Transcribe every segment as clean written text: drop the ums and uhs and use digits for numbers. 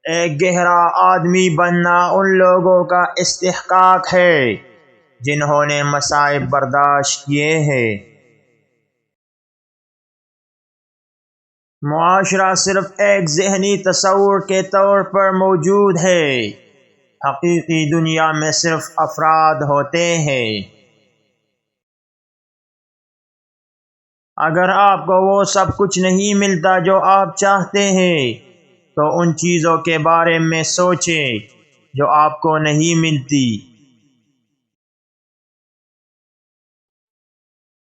ایک گہرا آدمی بننا ان لوگوں کا استحقاق ہے جنہوں نے مصائب برداشت کیے ہیں۔ معاشرہ صرف ایک ذہنی تصور کے طور پر موجود ہے، حقیقی دنیا میں صرف افراد ہوتے ہیں۔ اگر آپ کو وہ سب کچھ نہیں ملتا جو آپ چاہتے ہیں تو ان چیزوں کے بارے میں سوچیں جو آپ کو نہیں ملتی۔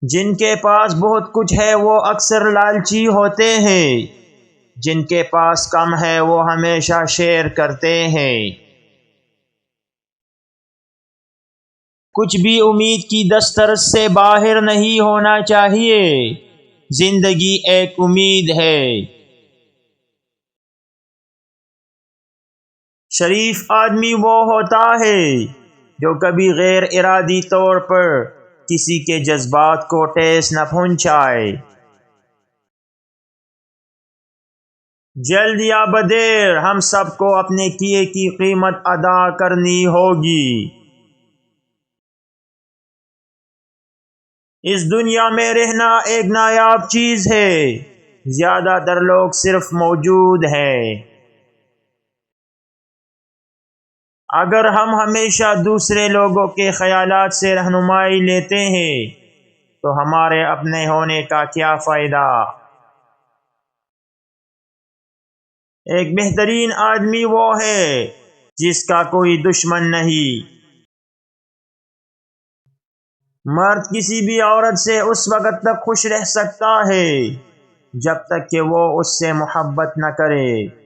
جن کے پاس بہت کچھ ہے وہ اکثر لالچی ہوتے ہیں، جن کے پاس کم ہے وہ ہمیشہ شیئر کرتے ہیں۔ کچھ بھی امید کی دسترس سے باہر نہیں ہونا چاہیے۔ زندگی ایک امید ہے۔ شریف آدمی وہ ہوتا ہے جو کبھی غیر ارادی طور پر کسی کے جذبات کو ٹھیس نہ پہنچائے۔ جلد یا بدیر ہم سب کو اپنے کیے کی قیمت ادا کرنی ہوگی۔ اس دنیا میں رہنا ایک نایاب چیز ہے، زیادہ تر لوگ صرف موجود ہیں۔ اگر ہم ہمیشہ دوسرے لوگوں کے خیالات سے رہنمائی لیتے ہیں تو ہمارے اپنے ہونے کا کیا فائدہ؟ ایک بہترین آدمی وہ ہے جس کا کوئی دشمن نہیں۔ مرد کسی بھی عورت سے اس وقت تک خوش رہ سکتا ہے جب تک کہ وہ اس سے محبت نہ کرے۔